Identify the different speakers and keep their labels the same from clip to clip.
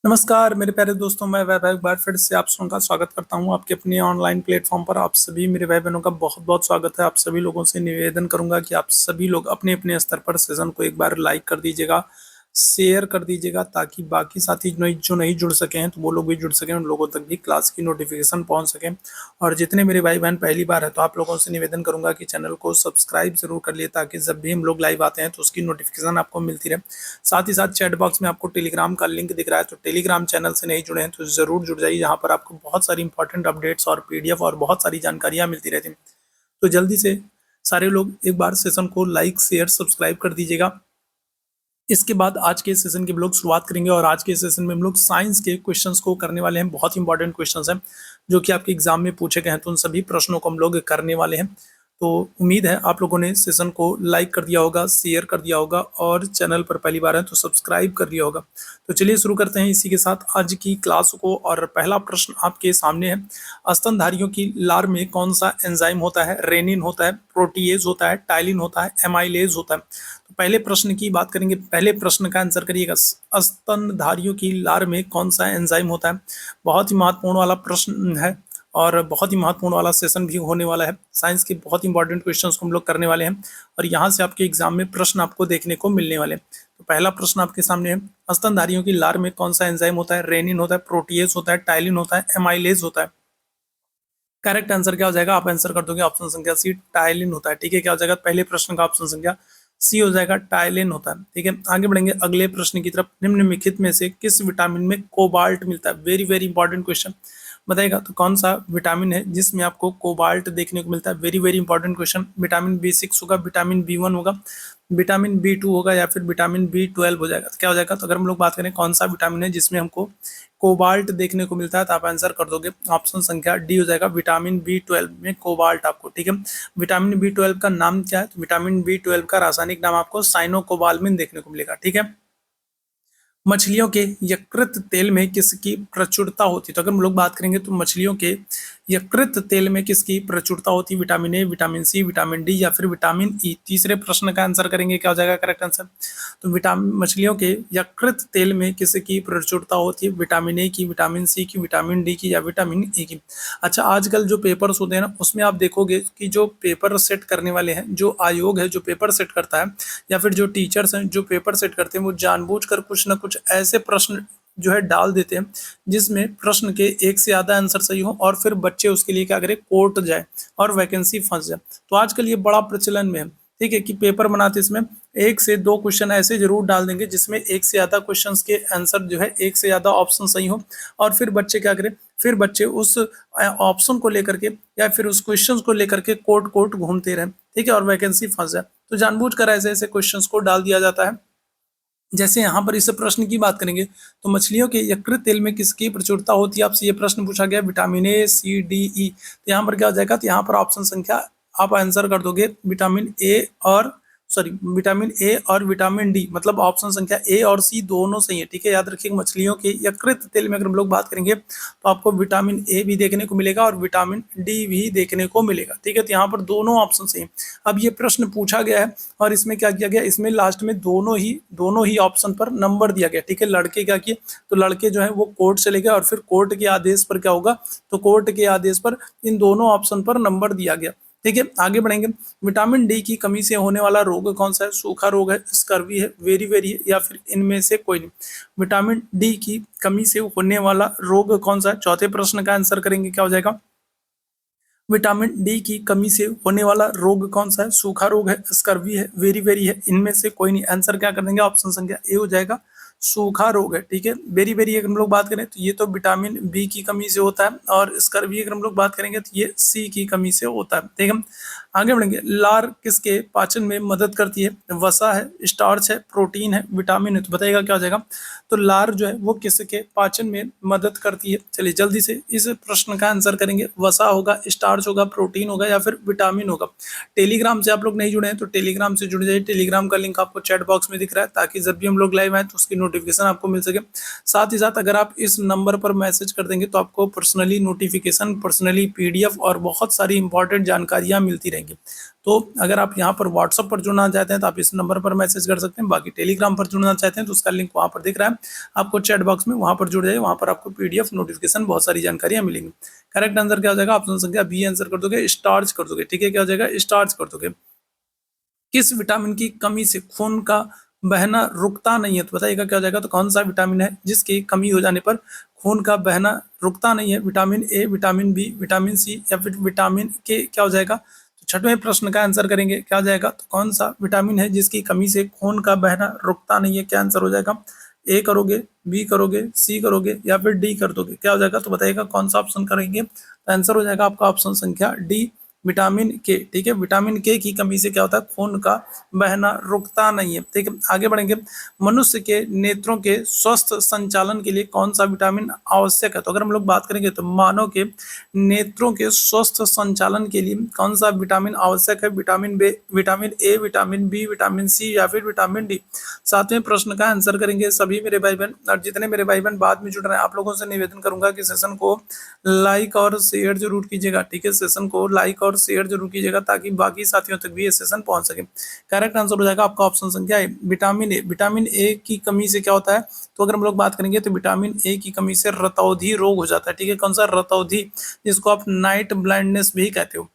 Speaker 1: नमस्कार मेरे प्यारे दोस्तों, मैं वैभव एक बार फिर से आप सबका का स्वागत करता हूं आपके अपने ऑनलाइन प्लेटफॉर्म पर। आप सभी मेरे भाई बहनों का बहुत बहुत स्वागत है। आप सभी लोगों से निवेदन करूंगा कि आप सभी लोग अपने अपने स्तर पर सेशन को एक बार लाइक कर दीजिएगा, शेयर कर दीजिएगा, ताकि बाकी साथी जो नहीं जुड़ सके हैं तो वो लोग भी जुड़ सकें, उन लोगों तक भी क्लास की नोटिफिकेशन पहुंच सके। और जितने मेरे भाई बहन पहली बार है तो आप लोगों से निवेदन करूंगा कि चैनल को सब्सक्राइब जरूर कर लिए, ताकि जब भी हम लोग लाइव आते हैं तो उसकी नोटिफिकेशन आपको मिलती रहे। साथ ही साथ चैट बॉक्स में आपको टेलीग्राम का लिंक दिख रहा है, तो टेलीग्राम चैनल से नहीं जुड़े हैं तो जरूर जुड़ जाइए। यहाँ पर आपको बहुत सारी इंपॉर्टेंट अपडेट्स और पीडीएफ और बहुत सारी जानकारियाँ मिलती रहती हैं। तो जल्दी से सारे लोग एक बार सेशन को लाइक शेयर सब्सक्राइब कर दीजिएगा। इसके बाद आज के सेशन की हम लोग शुरुआत करेंगे, और आज के सेशन में हम लोग साइंस के क्वेश्चंस को करने वाले हैं। बहुत इंपॉर्टेंट क्वेश्चंस हैं जो कि आपके एग्जाम में पूछे गए हैं, तो उन सभी प्रश्नों को हम लोग करने वाले हैं। तो उम्मीद है आप लोगों ने सेशन को लाइक कर दिया होगा, शेयर कर दिया होगा, और चैनल पर पहली बार है तो सब्सक्राइब कर लिया होगा। तो चलिए शुरू करते हैं इसी के साथ आज की क्लास को। और पहला प्रश्न आपके सामने है, स्तनधारियों की लार में कौन सा एंजाइम होता है? रेनिन होता है, प्रोटीएज होता है, टाइलिन होता है, एमाइलेज होता है। तो पहले प्रश्न की बात करेंगे, पहले प्रश्न का आंसर करिएगा, स्तनधारियों की लार में कौन सा एंजाइम होता है। बहुत ही महत्वपूर्ण वाला प्रश्न है और बहुत ही महत्वपूर्ण वाला सेशन भी होने वाला है। साइंस के बहुत इंपॉर्टेंट क्वेश्चंस को हम लोग करने वाले हैं, और यहाँ से आपके एग्जाम में प्रश्न आपको देखने को मिलने वाले हैं। तो पहला प्रश्न आपके सामने है, स्तनधारियों की लार में कौन सा एंजाइम होता है? रेनिन होता है, प्रोटीएज होता है, टाइलिन होता है, एमाइलेज होता है। करेक्ट आंसर क्या हो जाएगा? आप आंसर कर दोगे ऑप्शन संख्या सी, टाइलिन होता है। ठीक है, क्या हो जाएगा? पहले प्रश्न का ऑप्शन संख्या सी हो जाएगा, टाइलिन होता है। ठीक है, आगे बढ़ेंगे अगले प्रश्न की तरफ। निम्नलिखित में से किस विटामिन में कोबाल्ट मिलता है? वेरी वेरी इंपॉर्टेंट क्वेश्चन बताइएगा। तो कौन सा विटामिन है जिसमें आपको कोबाल्ट देखने को मिलता है? Very very important question. Vitamin B6 होगा, विटामिन B1 होगा, विटामिन B2 होगा, या फिर विटामिन B12 हो जाएगा। तो क्या हो जाएगा? तो अगर हम लोग बात करें कौन सा विटामिन है जिसमें हमको कोबाल्ट देखने को मिलता है, तो आप आंसर कर दोगे ऑप्शन संख्या डी हो जाएगा, विटामिन B12 में कोबाल्ट आपको। ठीक है, विटामिन B12 का नाम क्या है? तो विटामिन B12 का रासायनिक नाम आपको साइनोकोबाल्मिन देखने को मिलेगा। ठीक है, मछलियों के यकृत तेल में किसकी प्रचुरता होती है? तो अगर हम लोग बात करेंगे तो मछलियों के यकृत तेल में किसकी प्रचुरता होती है? Vitamin A, vitamin C, vitamin D, या फिर विटामिन ई। तीसरे प्रश्न का आंसर करेंगे, क्या हो जाएगा करेक्ट आंसर? तो विटामिन मछलियों के यकृत तेल में किसकी प्रचुरता होती है? विटामिन ए की, विटामिन सी की, विटामिन डी की, या विटामिन ई की। अच्छा, आजकल जो पेपर्स होते हैं ना, उसमें आप देखोगे कि जो पेपर सेट करने वाले हैं, जो आयोग है जो पेपर सेट करता है, या फिर जो टीचर्स हैं जो पेपर सेट करते हैं, वो जानबूझकर कुछ ना कुछ ऐसे प्रश्न जो है डाल देते हैं जिसमें प्रश्न के एक से ज्यादा आंसर सही हो, और फिर बच्चे उसके लिए क्या करें, कोर्ट जाए और वैकेंसी फंस जाए। तो आजकल ये बड़ा प्रचलन में है। ठीक है, कि पेपर बनाते इसमें एक से दो क्वेश्चन ऐसे जरूर डाल देंगे जिसमें एक से ज्यादा क्वेश्चंस के आंसर जो है, एक से ज्यादा ऑप्शन सही हो, और फिर बच्चे क्या करें, फिर बच्चे उस ऑप्शन को लेकर के या फिर उस क्वेश्चंस को लेकर के कोर्ट कोर्ट घूमते रहे। ठीक है, और वैकेंसी फंस जाए। तो जानबूझकर ऐसे ऐसे क्वेश्चंस को डाल दिया जाता है। जैसे यहाँ पर इस प्रश्न की बात करेंगे तो मछलियों के यकृत तेल में किसकी प्रचुरता होती है? आपसे ये प्रश्न पूछा गया, विटामिन ए, सी, डी, ई। तो यहाँ पर क्या हो जाएगा? तो यहाँ पर ऑप्शन संख्या आप आंसर कर दोगे विटामिन ए और विटामिन ए और विटामिन डी, मतलब ऑप्शन संख्या ए और सी दोनों सही है। ठीक है, याद रखिए मछलियों के यकृत तेल में अगर हम लोग बात करेंगे तो आपको विटामिन ए भी देखने को मिलेगा और विटामिन डी भी देखने को मिलेगा। ठीक है, तो यहाँ पर दोनों ऑप्शन सही है। अब ये प्रश्न पूछा गया है और इसमें क्या किया गया, इसमें लास्ट में दोनों ही ऑप्शन पर नंबर दिया गया। ठीक है, लड़के क्या किए, तो लड़के जो है वो कोर्ट चले गए, और फिर कोर्ट के आदेश पर क्या होगा, तो कोर्ट के आदेश पर इन दोनों ऑप्शन पर नंबर दिया गया। ठीक है, आगे बढ़ेंगे। विटामिन डी की कमी से होने वाला रोग कौन सा है? सूखा रोग है, स्कर्वी है, वेरी वेरी है, या फिर इनमें से कोई नहीं। विटामिन डी की कमी से होने वाला रोग कौन सा है? चौथे प्रश्न का आंसर करेंगे, क्या हो जाएगा? विटामिन डी की कमी से होने वाला रोग कौन सा है? सूखा रोग है, स्कर्वी है, वेरी वेरी है, इनमें से कोई नहीं। आंसर क्या कर देंगे? ऑप्शन संख्या ए हो जाएगा, सूखा रोग है। ठीक है, बेरी बेरी अगर हम लोग बात करें तो ये तो विटामिन बी की कमी से होता है, और स्कर्वी अगर हम लोग बात करेंगे तो ये सी की कमी से होता है। ठीक है, आगे बढ़ेंगे। लार किसके पाचन में मदद करती है? वसा है, स्टार्च है, प्रोटीन है, विटामिन है। तो बताइएगा क्या हो जाएगा? तो लार जो है वो किसके पाचन में मदद करती है? चलिए जल्दी से इस प्रश्न का आंसर करेंगे। वसा होगा, स्टार्च होगा, प्रोटीन होगा, या फिर विटामिन होगा। टेलीग्राम से आप लोग नहीं जुड़े हैं तो टेलीग्राम से जुड़ जाइए। टेलीग्राम का लिंक आपको चैट बॉक्स में दिख रहा है, ताकि जब भी हम लोग लाइव आए तो उसकी नोटिफिकेशन आपको मिल सके। साथ ही साथ अगर आप इस नंबर पर मैसेज कर देंगे तो आपको पर्सनली नोटिफिकेशन, पर्सनली पीडीएफ और बहुत सारी इंपॉर्टेंट जानकारियां मिलती रहेंगी। तो अगर आप यहाँ पर व्हाट्सअप पर जुड़ना चाहते हैं तो आप इस नंबर पर मैसेज कर सकते हैं। बाकी टेलीग्राम पर जुड़ना चाहते हैं तो उसका लिंक वहाँ पर दिख रहा है आपको चैट बॉक्स में, वहाँ पर जुड़ जाइए, वहाँ पर आपको पीडीएफ नोटिफिकेशन बहुत सारी जानकारियां मिलेंगी। करेक्ट आंसर क्या हो जाएगा? ऑप्शन संख्या बी आंसर कर दोगे, स्टार्च कर दोगे। ठीक है, क्या हो जाएगा? स्टार्च कर दोगे। किस विटामिन की कमी से खून का बहना रुकता नहीं है? तो बताइएगा क्या हो जाएगा? तो कौन सा विटामिन है जिसकी कमी हो जाने पर खून का बहना रुकता नहीं है? Vitamin A, vitamin B, vitamin C या फिर विटामिन के? क्या हो जाएगा? तो छठवें प्रश्न का आंसर करेंगे, क्या हो जाएगा? तो कौन सा विटामिन है जिसकी कमी से खून का बहना रुकता नहीं है? क्या आंसर हो जाएगा? ए करोगे, बी करोगे, सी करोगे या फिर डी कर दोगे? क्या हो जाएगा? तो बताइएगा कौन सा ऑप्शन करेंगे? तो आंसर हो जाएगा आपका ऑप्शन संख्या डी, विटामिन के। ठीक है, विटामिन के की कमी से क्या होता है? खून का बहना रुकता नहीं है। ठीक है, आगे बढ़ेंगे। मनुष्य के नेत्रों के स्वस्थ संचालन के लिए कौन सा विटामिन आवश्यक है? तो अगर हम लोग बात करेंगे तो मानव के नेत्रों के स्वस्थ संचालन के लिए कौन सा विटामिन आवश्यक है? Vitamin B, vitamin A, vitamin B, vitamin C या फिर विटामिन डी? सातवें प्रश्न का आंसर करेंगे सभी मेरे भाई बहन। और जितने मेरे भाई बहन बाद में जुड़ रहे हैं, आप लोगों से निवेदन करूंगा कि सेशन को लाइक और शेयर जरूर कीजिएगा। ठीक है, सेशन को लाइक और शेयर जरूर कीजिएगा ताकि बाकी साथियों तक भी ये सेशन पहुंच सके। करेक्ट आंसर हो जाएगा आपका ऑप्शन संख्या ए, विटामिन ए। विटामिन ए की कमी से क्या होता है? तो अगर हम लोग बात करेंगे तो विटामिन ए की कमी से रतौंधी रोग हो जाता है। ठीक है, कौन सा? रतौंधी, जिसको आप नाइट ब्लाइंडनेस भी कहते हो।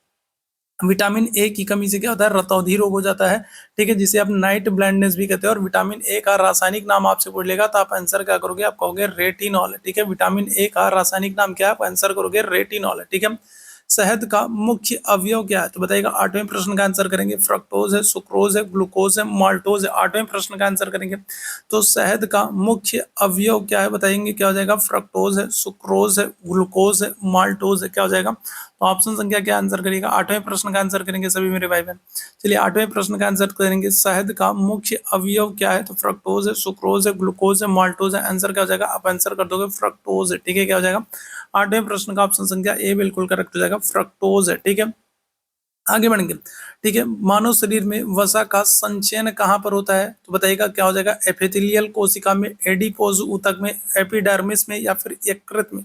Speaker 1: विटामिन ए की कमी से क्या होता है? रतौंधी रोग हो जाता है। ठीक है, जिसे आप नाइट ब्लाइंडनेस भी कहते हैं। और विटामिन ए का रासायनिक नाम आपसे पूछ लेगा तो आप आंसर क्या करोगे? आप कहोगे रेटिनॉल। ठीक है, विटामिन ए का रासायनिक नाम क्या है? आप आंसर करोगे रेटिनॉल। ठीक है, शहद का मुख्य अवयव क्या है? तो बताइएगा। आठवें प्रश्न का आंसर करेंगे। फ्रक्टोज है, सुक्रोज है, ग्लूकोज है, माल्टोज है? आठवें प्रश्न का आंसर करेंगे। तो शहद का मुख्य अवयव क्या है? बताएंगे क्या हो जाएगा? फ्रक्टोज है, सुक्रोज है, ग्लूकोज है, माल्टोज है? क्या हो जाएगा? तो ऑप्शन संख्या क्या आंसर करेगा? आठवें प्रश्न का आंसर करेंगे सभी मेरे भाई बहन। चलिए, आठवें प्रश्न का आंसर करेंगे। शहद का मुख्य अवयव क्या है? तो फ्रक्टोज है, सुक्रोज है, ग्लूकोज है, माल्टोज है? आंसर क्या हो जाएगा? आप आंसर कर दोगे फ्रक्टोज है। ठीक है, क्या हो जाएगा? आठवें प्रश्न का ऑप्शन संख्या ए बिल्कुल करेक्ट हो जाएगा, फ्रक्टोज है। ठीक है, आगे बढ़ेंगे। ठीक है, मानव शरीर में वसा का संचयन कहाँ पर होता है? तो बताइएगा क्या हो जाएगा? एपिथेलियल कोशिका में, एडिपोज ऊतक में, एपिडर्मिस में या फिर यकृत में?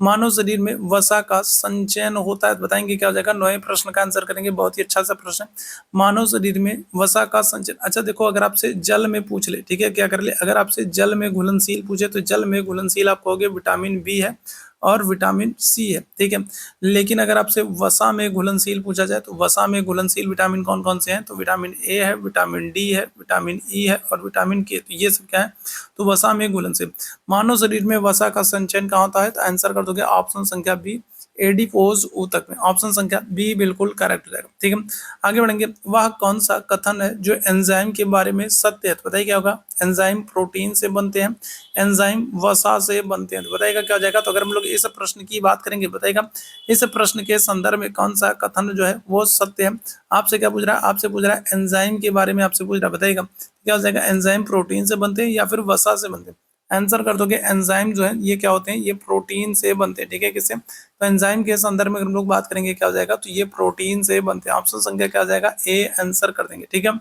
Speaker 1: मानव शरीर में वसा का संचयन होता है, बताएंगे क्या हो जाएगा? नौवें प्रश्न का आंसर करेंगे। बहुत ही अच्छा सा प्रश्न है। मानव शरीर में वसा का संचयन, अच्छा देखो, अगर आपसे जल में पूछ ले, ठीक है, क्या कर ले? अगर आपसे जल में घुलनशील पूछे तो जल में घुलनशील आप कहोगे विटामिन बी है और विटामिन सी है। ठीक है, लेकिन अगर आपसे वसा में घुलनशील पूछा जाए तो वसा में घुलनशील विटामिन कौन कौन से हैं? तो विटामिन ए है, विटामिन डी है, विटामिन ई है और विटामिन के। तो ये सब क्या है? तो वसा में घुलनशील। मानव शरीर में वसा का संचयन कहाँ होता है? तो आंसर कर दोगे ऑप्शन संख्या बी, एडिपोज ऊतक में। ऑप्शन संख्या बी बिल्कुल करेक्ट हो जाएगा। ठीक है, आगे बढ़ेंगे। वह कौन सा कथन है जो एंजाइम के बारे में सत्य है? तो बताइए क्या होगा? एंजाइम प्रोटीन से बनते हैं, एंजाइम वसा से बनते हैं। तो बताइएगा क्या हो जाएगा? तो अगर हम लोग इस प्रश्न की बात करेंगे, बताइएगा इस प्रश्न के संदर्भ में कौन सा कथन जो है वो सत्य है? आपसे क्या पूछ रहा है? आपसे पूछ रहा है एंजाइम के बारे में, आपसे पूछ रहा है। बताइएगा क्या हो जाएगा? एंजाइम प्रोटीन से बनते हैं या फिर वसा से बनते हैं? आंसर कर दोगे एंजाइम जो है ये क्या होते हैं? ये प्रोटीन से बनते हैं। ठीक है, किससे? तो एंजाइम के संदर्भ में हम लोग बात करेंगे क्या हो जाएगा? तो ये प्रोटीन से बनते हैं। ऑप्शन संख्या क्या हो जाएगा? ए आंसर कर देंगे। ठीक है,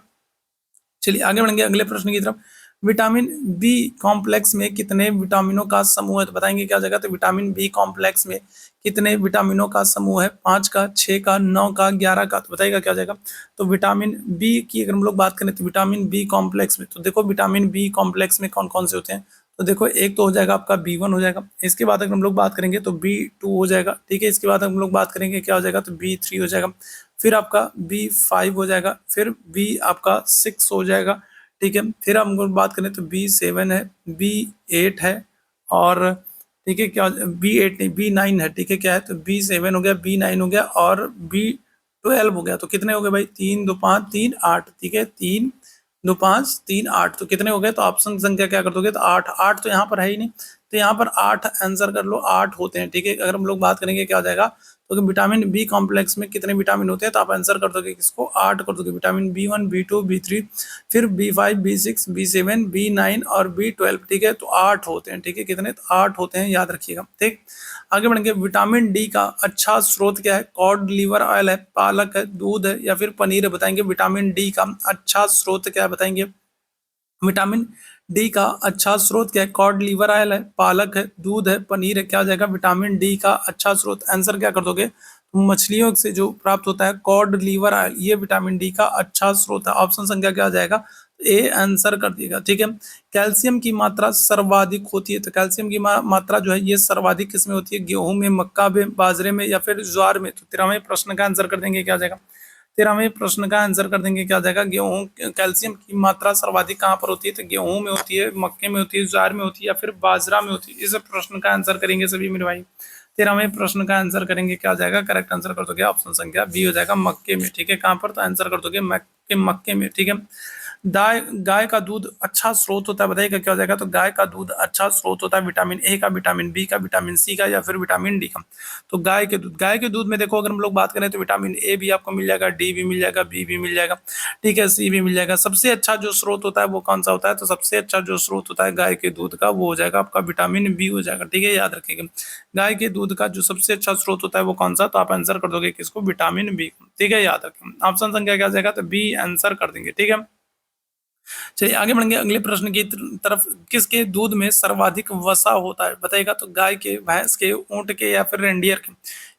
Speaker 1: चलिए आगे बढ़ेंगे अगले प्रश्न की तरफ। विटामिन बी कॉम्प्लेक्स में कितने विटामिनों का समूह है? तो बताएंगे क्या हो जाएगा? तो विटामिन बी कॉम्प्लेक्स में कितने विटामिनों का समूह है? 5 का, 6 का, 9 का, 11 का? तो बताइएगा क्या हो जाएगा? तो विटामिन बी की अगर हम लोग बात करें तो विटामिन बी कॉम्प्लेक्स में, तो देखो विटामिन बी कॉम्प्लेक्स में कौन कौन से होते हैं? तो देखो, एक तो हो जाएगा आपका बी1 हो जाएगा। इसके बाद अगर हम लोग बात करेंगे तो बी2 हो जाएगा। ठीक है, इसके बाद हम लोग बात करेंगे क्या हो जाएगा? तो बी3 हो जाएगा। फिर आपका बी5 हो जाएगा, फिर बी आपका 6 हो जाएगा। ठीक है, फिर हम लोग बात करें तो बी7 है, बी8 है और ठीक है क्या, बी8 नहीं बी9 है। ठीक है, क्या है? तो बी7 हो गया, बी9 हो गया और बी12 हो गया। तो कितने हो गए भाई? 3 2 5 3 8। ठीक है, 3 2 5 3 8। तो कितने हो गए? तो ऑप्शन संख्या क्या कर दोगे? तो 8। 8 तो यहाँ पर है ही नहीं, तो यहाँ पर 8 आंसर कर लो, 8 होते हैं। ठीक है, अगर हम लोग बात करेंगे क्या हो जाएगा? तो विटामिन बी कॉम्प्लेक्स में कितने विटामिन होते हैं? तो आप आंसर कर दोगे किसको? 8 कर दोगे। विटामिन बी1, बी2, बी3, फिर बी5, बी6, बी7, बी9 और बी12। ठीक है, तो 8 होते हैं। ठीक है, कितने? तो 8 होते हैं, याद रखिएगा। ठीक, आगे बढ़ेंगे। विटामिन डी का अच्छा स्रोत क्या है? कॉड लिवर ऑयल है, पालक है, दूध है या फिर पनीर है? बताएंगे विटामिन डी का अच्छा स्रोत क्या है? बताएंगे। विटामिन डी का अच्छा स्रोत क्या है? कॉड लिवर ऑयल है, पालक है, दूध है, पनीर है। क्या हो जाएगा? विटामिन डी का अच्छा स्रोत। आंसर क्या कर दोगे? मछलियों से जो प्राप्त होता है कॉड लिवर ऑयल, ये विटामिन डी का अच्छा स्रोत है। ऑप्शन संख्या क्या आ जाएगा? ए आंसर कर दिएगा। ठीक है। कैल्शियम की मात्रा सर्वाधिक होती है, तो कैल्शियम की मात्रा जो है ये सर्वाधिक किसमें होती है? गेहूं में, मक्का में, बाजरे में या फिर ज्वार में? तो 13वें प्रश्न का आंसर कर देंगे, क्या आ जाएगा? 13वें प्रश्न का आंसर कर देंगे, क्या आ जाएगा? गेहूं। कैल्शियम की मात्रा सर्वाधिक कहाँ पर होती है? तो गेहूं में होती है, मक्के में होती है, ज्वार में होती है या फिर बाजरा में होती है। इस प्रश्न का आंसर करेंगे सभी मेरे भाई। 13वें प्रश्न का आंसर करेंगे, क्या आ जाएगा? करेक्ट आंसर कर दोगे ऑप्शन संख्या बी हो जाएगा, मक्के में। ठीक है। कहाँ पर? तो आंसर कर दोगे मक्के में। ठीक है। गाय गाय का दूध अच्छा स्रोत होता है, बताइएगा क्या हो जाएगा? तो गाय का दूध अच्छा स्रोत होता है विटामिन ए का, विटामिन बी का, विटामिन सी का या फिर विटामिन डी का? तो गाय के दूध में देखो, अगर हम लोग बात करें तो विटामिन ए भी आपको मिल जाएगा, डी भी मिल जाएगा, बी भी मिल जाएगा, ठीक है, सी भी मिल जाएगा। सबसे अच्छा जो स्रोत होता है वो कौन सा होता है? तो सबसे अच्छा जो स्रोत होता है गाय के दूध का वो हो जाएगा आपका विटामिन बी हो जाएगा। ठीक है, याद रखिएगा। गाय के दूध का जो सबसे अच्छा स्रोत होता है वो कौन सा? तो आप आंसर कर दोगे किसको? Vitamin B. ठीक है, याद रखें। ऑप्शन संख्या क्या जाएगा? तो बी आंसर कर देंगे। ठीक है। चलिए आगे बढ़ेंगे अगले प्रश्न की तरफ। किसके दूध में सर्वाधिक वसा होता है? बताइएगा। तो गाय के, भैंस के, ऊंट के या फिर रेंडियर के?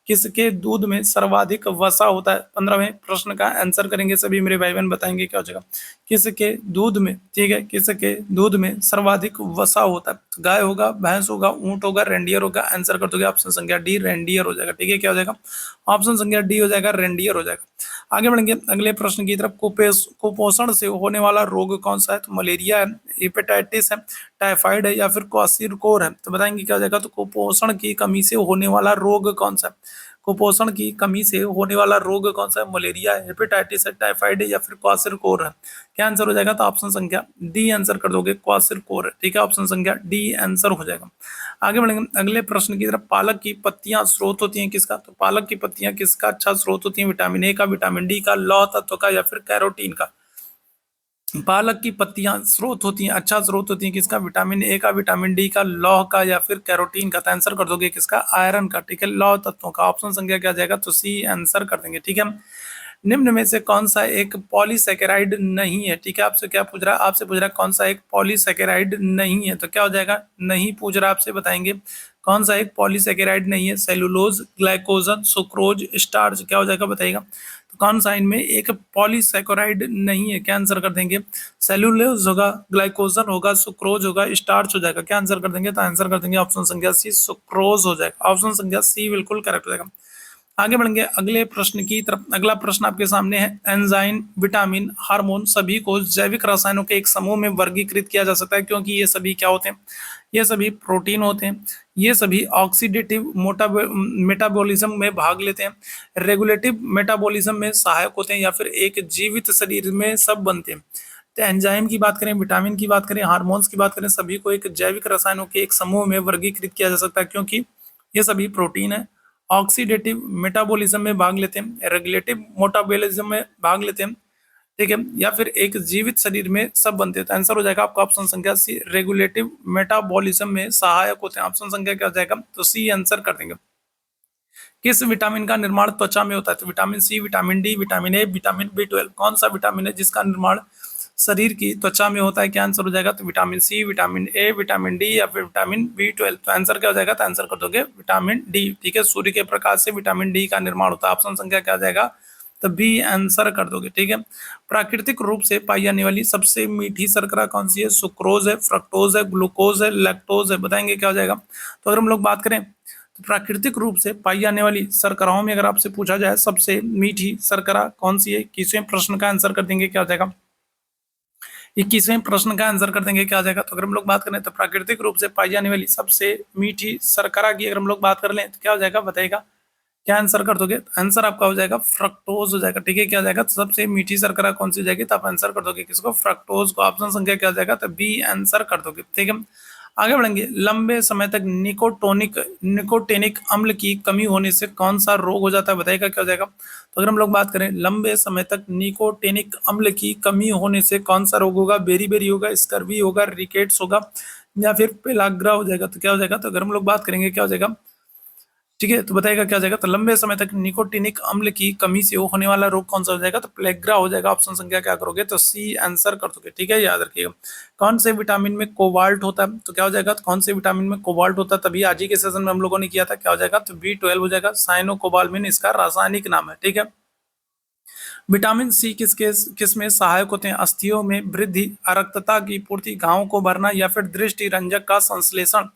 Speaker 1: किसके दूध में सर्वाधिक वसा होता है? 15वें प्रश्न का आंसर करेंगे सभी मेरे भाई बहन, बताएंगे क्या हो जाएगा? किसके दूध में, ठीक है, किसके दूध में सर्वाधिक वसा होता है? तो गाय होगा, भैंस होगा, ऊंट होगा, रेंडियर होगा। आंसर कर दोगे ऑप्शन संख्या डी, रेंडियर हो जाएगा। ठीक है, क्या हो जाएगा? ऑप्शन संख्या डी हो जाएगा, रेंडियर हो जाएगा। आगे बढ़ेंगे अगले प्रश्न की तरफ। कुपोषण से होने वाला रोग कौन सा है? तो मलेरिया है, हेपेटाइटिस है, टाइफाइड है या फिर क्वार्सिरकोर है? तो बताएंगे क्या हो जाएगा? तो कुपोषण की कमी से होने वाला रोग कौन सा है? कुपोषण की कमी से होने वाला रोग कौन सा है? मलेरिया है, हेपेटाइटिस है, टाइफाइड है या फिर क्वार्सिरकोर है? क्या आंसर हो जाएगा? तो ऑप्शन संख्या डी आंसर कर दोगे, क्वार्सिरकोर है। ठीक है, ऑप्शन संख्या डी आंसर हो जाएगा। आगे बढ़ेंगे अगले प्रश्न की तरफ। पालक की पत्तियां स्रोत होती हैं किसका? तो पालक की पत्तियां किसका अच्छा स्रोत होती हैं? विटामिन ए का, विटामिन डी का, लौह तत्व का या फिर कैरोटीन का? पालक की पत्तियां स्रोत होती हैं, अच्छा स्रोत होती हैं किसका? विटामिन ए का, विटामिन डी का, लौह का या फिर कैरोटीन का? तो आंसर कर दोगे किसका? आयरन का। ठीक है, लौह तत्वों का। ऑप्शन संख्या क्या जाएगा? तो सी आंसर कर देंगे। ठीक है। निम्न में से कौन सा एक पॉलीसेकेराइड नहीं है? ठीक है, आपसे क्या पूछ रहा है? आपसे पूछ रहा है कौन सा एक पॉलीसेकेराइड नहीं है, तो क्या हो जाएगा? नहीं पूछ रहा, आपसे बताएंगे कौन सा एक पॉलीसेकेराइड नहीं है। Cellulose, glycogen, sucrose, starch? क्या हो जाएगा बताइएगा? तो कौन सा इनमें एक पॉलीसेकेराइड नहीं है? क्या आंसर कर देंगे? सेलुलोज होगा, ग्लाइकोजन होगा, सुक्रोज होगा, स्टार्च हो जाएगा। क्या आंसर कर देंगे? तो आंसर कर देंगे ऑप्शन संख्या सी, सुक्रोज हो जाएगा। ऑप्शन संख्या सी बिल्कुल करेक्ट हो जाएगा। आगे बढ़ेंगे अगले प्रश्न की तरफ। अगला प्रश्न आपके सामने है। एंजाइम, विटामिन, हार्मोन सभी को जैविक रसायनों के एक समूह में वर्गीकृत किया जा सकता है, क्योंकि ये सभी क्या होते हैं? ये सभी प्रोटीन होते हैं, ये सभी ऑक्सीडेटिव मेटाबॉलिज्म में भाग लेते हैं, रेगुलेटिव मेटाबॉलिज्म में सहायक होते हैं या फिर एक जीवित शरीर में सब बनते हैं। तो एंजाइम की बात करें, विटामिन की बात करें, हार्मोन्स की बात करें, सभी को एक जैविक रसायनों के एक समूह में वर्गीकृत किया जा सकता है, क्योंकि ये सभी प्रोटीन है, ऑक्सीडेटिव मेटाबॉलिज्म में भाग लेते हैं, रेगुलेटिव मेटाबॉलिज्म में भाग लेते हैं, ठीक है, या फिर एक जीवित शरीर में सब बनते हैं। तो आंसर हो जाएगा आपका ऑप्शन संख्या सी, रेगुलेटिव मेटाबॉलिज्म में सहायक होते हैं। ऑप्शन संख्या क्या हो जाएगा? तो सी आंसर कर देंगे। किस विटामिन का निर्माण त्वचा में होता है? तो vitamin C, vitamin D, vitamin A, vitamin B 12? कौन सा विटामिन है जिसका निर्माण शरीर की त्वचा में होता है? क्या आंसर हो जाएगा? तो vitamin C, vitamin A, vitamin D या फिर विटामिन बी 12? तो आंसर क्या हो जाएगा? तो आंसर कर दोगे विटामिन डी। ठीक है, सूर्य के प्रकाश से विटामिन डी का निर्माण होता है। ऑप्शन संख्या क्या आ जाएगा? तो बी आंसर कर दोगे। ठीक है। प्राकृतिक रूप से पाई जाने वाली सबसे मीठी शर्करा कौन सी है? सुक्रोज है, फ्रक्टोज है, ग्लूकोज है, लैक्टोज है? बताएंगे क्या हो जाएगा? तो अगर हम लोग बात करें तो प्राकृतिक रूप से पाई जाने वाली शर्कराओं में अगर आपसे पूछा जाए सबसे मीठी शर्करा कौन सी है, 21वें प्रश्न का आंसर कर देंगे, क्या हो जाएगा? 21वें प्रश्न का आंसर कर देंगे, क्या आ जाएगा? तो अगर हम लोग बात करें तो प्राकृतिक रूप से पाई जाने वाली सबसे मीठी शर्करा की अगर हम लोग बात कर लें तो क्या हो जाएगा? बताइएगा, क्या आंसर कर दोगे? आंसर आपका हो जाएगा फ्रक्टोज हो जाएगा। ठीक है, क्या हो जाएगा? तो सबसे मीठी शर्करा कौन सी हो जाएगी? तो आप आंसर कर दोगे किसको? फ्रक्टोज को। ऑप्शन संख्या क्या हो जाएगा? तो बी आंसर कर दोगे। ठीक है, आगे बढ़ेंगे। लंबे समय तक निकोटेनिक अम्ल की कमी होने से कौन सा रोग हो जाता है? बताइएगा, क्या हो जाएगा? तो अगर हम लोग बात करें लंबे समय तक निकोटेनिक अम्ल की कमी होने से कौन सा रोग होगा? बेरी होगा, स्कर्वी होगा, रिकेट्स होगा या फिर पेलाग्रा हो जाएगा? तो क्या हो जाएगा? तो अगर हम लोग बात करेंगे क्या हो जाएगा? ठीक है, तो बताइएगा क्या हो जाएगा। तो लंबे समय तक निकोटिनिक अम्ल की कमी से होने वाला रोग कौन सा हो जाएगा, तो प्लेग्रा हो जाएगा। ऑप्शन संख्या क्या करोगे, तो सी आंसर कर दोगे। ठीक है, याद रखिएगा। कौन से विटामिन में कोबाल्ट होता है, तो क्या हो जाएगा, तो कौन से विटामिन में कोबाल्ट होता है, तभी आज ही के सेशन में हम लोगों ने किया था। क्या हो जाएगा, तो B12 हो जाएगा। साइनो कोबालमिन इसका रासायनिक नाम है। ठीक है, विटामिन सी किस में सहायक होते हैं, अस्थियों में वृद्धि, अरक्तता की पूर्ति, घावों को भरना, या फिर दृष्टि रंजक का संश्लेषण।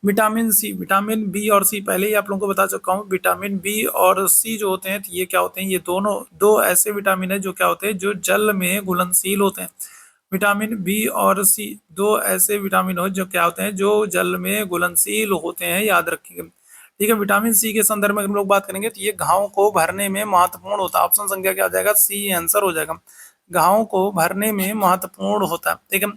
Speaker 1: विटामिन सी, विटामिन बी और सी पहले ही आप लोगों को बता चुका हूँ। विटामिन बी और सी जो होते हैं, तो ये क्या होते हैं, ये दोनों दो ऐसे विटामिन है जो क्या होते हैं, जो जल में घुलनशील होते हैं। विटामिन बी और सी दो ऐसे विटामिन हो जो क्या होते हैं, जो जल में घुलनशील होते हैं, याद रखिएगा। ठीक है, विटामिन सी के संदर्भ में हम लोग बात करेंगे, तो ये घावों को भरने में महत्वपूर्ण होता है। ऑप्शन संख्या क्या हो जाएगा, सी आंसर हो जाएगा। घावों को भरने में महत्वपूर्ण होता है। ठीक है,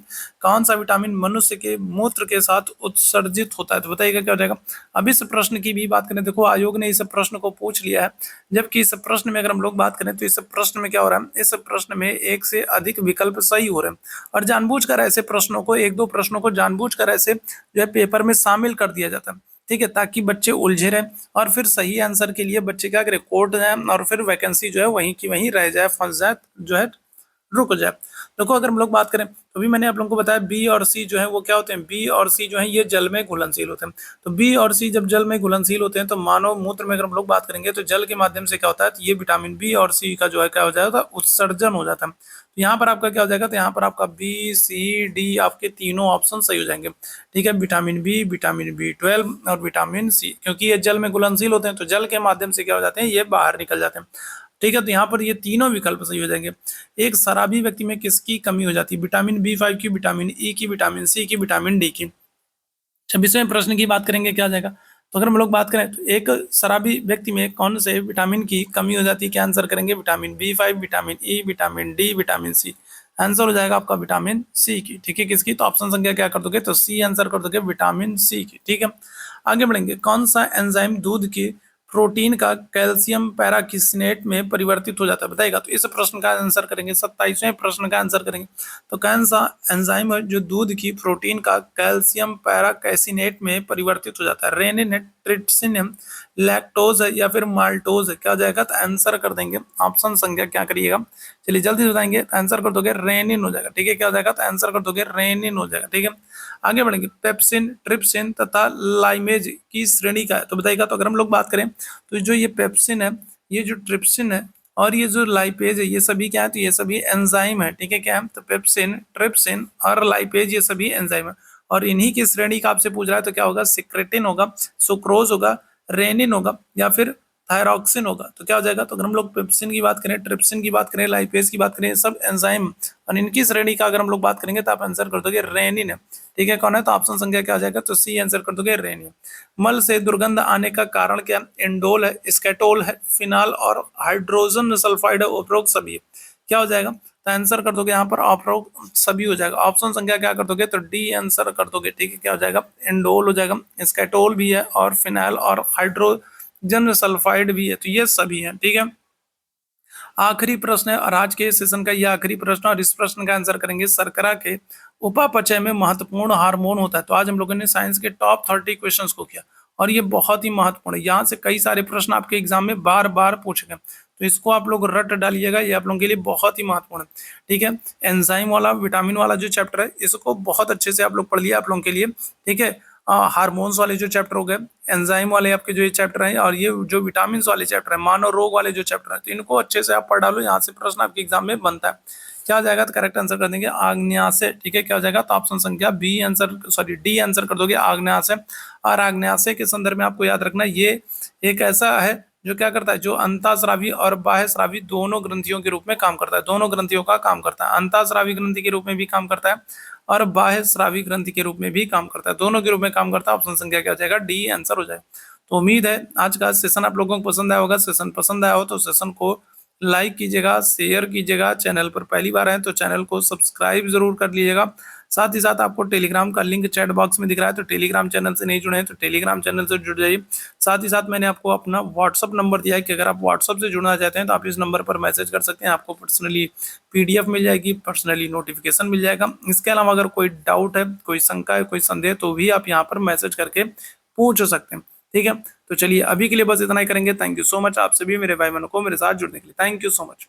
Speaker 1: कौन सा विटामिन मनुष्य के मूत्र के साथ उत्सर्जित होता है, तो बताइएगा क्या हो जाएगा। अब इस प्रश्न की भी बात करें, देखो आयोग ने इस प्रश्न को पूछ लिया है, जबकि इस प्रश्न में अगर हम लोग बात करें, तो इस प्रश्न में क्या हो रहा है, इस प्रश्न में एक से अधिक विकल्प सही हो रहे हैं। और जानबूझकर ऐसे प्रश्नों को, एक दो प्रश्नों को जानबूझकर ऐसे जो है पेपर में शामिल कर दिया जाता है। ठीक है, ताकि बच्चे उलझे रहें और फिर सही आंसर के लिए बच्चे क्या करें, कोर्ट जाए और फिर वैकेंसी जो है वहीं की वहीं रह जाए, फंस जाए, जो है रुक जाए। देखो अगर हम लोग बात करें, तो भी मैंने आप लोगों को बताया बी और सी जो है वो क्या होते हैं, बी और सी जो है ये जल में घुलनशील होते हैं। तो बी और सी जब जल में घुलनशील होते हैं, तो मानव मूत्र में अगर हम लोग बात करेंगे, तो जल के माध्यम से क्या होता है, तो ये विटामिन बी और सी का जो है क्या हो जाएगा, उत्सर्जन हो जाता है। तो यहाँ पर आपका क्या हो जाएगा, तो यहाँ पर आपका B C D आपके तीनों ऑप्शन सही हो जाएंगे। ठीक है, विटामिन बी, विटामिन B12 और विटामिन सी, क्योंकि ये जल में घुलनशील होते हैं, तो जल के माध्यम से क्या हो जाते हैं, ये बाहर निकल जाते हैं। ठीक है, तो यहाँ पर ये तीनों विकल्प सही हो जाएंगे। एक शराबी व्यक्ति में किसकी कमी हो जाती है, विटामिन B5 की, विटामिन ई की, विटामिन सी की, विटामिन डी की। 26वें प्रश्न की बात करेंगे, क्या आ जाएगा, तो अगर हम लोग बात करें, तो एक शराबी व्यक्ति में कौन से विटामिन की कमी हो जाती है, क्या आंसर करेंगे, vitamin B5, vitamin E, vitamin D, vitamin C. Answer हो जाएगा आपका विटामिन सी की। ठीक है, किसकी, तो ऑप्शन संख्या क्या कर दोगे, तो सी आंसर कर दोगे, विटामिन सी की। ठीक है, आगे बढ़ेंगे। कौन सा एंजाइम दूध की प्रोटीन का कैल्शियम पैराकिसनेट में परिवर्तित हो जाता है, बताएगा। तो इस प्रश्न का आंसर करेंगे, 27वें प्रश्न का आंसर करेंगे। तो कौन सा एंजाइम है जो दूध की प्रोटीन का कैल्शियम पैराकैसिनेट में परिवर्तित हो जाता है, रेनिन है, ट्रिप्सिन है, लैक्टोज है, या फिर माल्टोज है, क्या हो जाएगा, तो आंसर कर देंगे ऑप्शन संख्या क्या करिएगा, चलिए जल्दी से बताएंगे। आंसर कर दोगे रेनिन हो जाएगा। ठीक है, क्या हो जाएगा, तो आंसर कर दोगे रेनिन हो जाएगा। ठीक है, आगे बढ़ेंगे। पेप्सिन, ट्रिप्सिन तथा लाइमेज की श्रेणी का है, तो बताइएगा। तो अगर हम लोग बात करें, तो जो ये पेप्सिन है, ये जो ट्रिप्सिन है और ये जो लाइपेज है, ये सभी क्या है, तो ये सभी एंजाइम है। ठीक है, क्या है, तो पेप्सिन, ट्रिप्सिन और लाइपेज ये सभी एंजाइम है। और इन्हीं की श्रेणी का आपसे पूछ रहा है, तो क्या होगा, सिक्रेटिन होगा, सुक्रोज होगा, रेनिन होगा, या फिर थायरॉक्सिन होगा। तो क्या हो जाएगा, तो अगर हम लोग पेप्सिन की बात करें, ट्रिप्सिन की बात करें, लाइपेज की बात करें, सब एंजाइम और इनकी श्रेणी का अगर हम लोग बात करेंगे, तो आप आंसर कर दोगे रेनिन है। ठीक है, कौन है, तो ऑप्शन संख्या क्या आ जाएगा, तो सी आंसर कर दोगे, रेनिन। मल से दुर्गंध आने का कारण क्या, इंडोल है, स्केटोल है, फिनाल और हाइड्रोजन सल्फाइड है, उपरोक्त सभी है। क्या हो जाएगा, तो आंसर कर दोगे यहाँ पर उपरोक्त सभी हो जाएगा। ऑप्शन संख्या क्या कर दोगे, तो डी आंसर कर दोगे। ठीक है, क्या हो जाएगा, इंडोल हो जाएगा, स्केटोल भी है और फिनाइल और हाइड्रोजन सल्फाइड भी है, तो ये सभी है। ठीक है, आखिरी प्रश्न है और आज के सेशन का ये आखिरी प्रश्न, और इस प्रश्न का आंसर करेंगे। शर्करा के उपापचय में महत्वपूर्ण हार्मोन होता है। तो आज हम लोगों ने साइंस के टॉप 30 क्वेश्चंस को किया और ये बहुत ही महत्वपूर्ण है। यहाँ से कई सारे प्रश्न आपके एग्जाम में बार बार पूछे गए, तो इसको आप लोग रट डालिएगा, ये आप लोगों के लिए बहुत ही महत्वपूर्ण है। ठीक है, एंजाइम वाला, विटामिन वाला जो चैप्टर है, इसको बहुत अच्छे से आप लोग पढ़ लिया आप लोगों के लिए। ठीक है, हार्मोन्स वाले जो चैप्टर हो गए, एंजाइम वाले आपके जो ये चैप्टर हैं, और ये जो विटामिन वाले चैप्टर है, मानव रोग वाले जो चैप्टर है, तो इनको अच्छे से आप पढ़ डालो। यहाँ से प्रश्न आपके एग्जाम में बनता है। क्या हो जाएगा, तो करेक्ट आंसर कर देंगे आग्नेयाशय। ठीक है, क्या हो जाएगा, तो ऑप्शन संख्या B answer, sorry D answer कर दोगे, आग्नेयाशय। और आग्नेयाशय के संदर्भ में आपको याद रखना, ये एक ऐसा है जो क्या करता है, जो अंतःस्रावी और बाह्यस्रावी दोनों ग्रंथियों के रूप में काम करता है, दोनों ग्रंथियों का काम करता है। अंतःस्रावी ग्रंथि के रूप में भी काम करता है और बाह्य स्रावी ग्रंथि के रूप में भी काम करता है, दोनों के रूप में काम करता है। ऑप्शन संख्या क्या हो जाएगा, डी आंसर हो जाएगा। तो उम्मीद है आज का सेशन आप लोगों को पसंद आया होगा। सेशन पसंद आया हो तो सेशन को लाइक कीजिएगा, शेयर कीजिएगा। चैनल पर पहली बार है तो चैनल को सब्सक्राइब जरूर कर लीजिएगा। साथ ही साथ आपको टेलीग्राम का लिंक चैट बॉक्स में दिख रहा है, तो टेलीग्राम चैनल से नहीं जुड़े हैं तो टेलीग्राम चैनल से जुड़ जाइए। साथ ही साथ मैंने आपको अपना व्हाट्सअप नंबर दिया है कि अगर आप व्हाट्सअप से जुड़ना चाहते हैं तो आप इस नंबर पर मैसेज कर सकते हैं, आपको पर्सनली PDF मिल जाएगी, पर्सनली नोटिफिकेशन मिल जाएगा। इसके अलावा अगर कोई डाउट है, कोई शंका है, कोई संदेह, तो भी आप यहाँ पर मैसेज करके पूछ सकते हैं। ठीक है, तो चलिए अभी के लिए बस इतना ही करेंगे। थैंक यू सो मच आप सभी मेरे भाई बहनों को मेरे साथ जुड़ने के लिए। Thank you so much.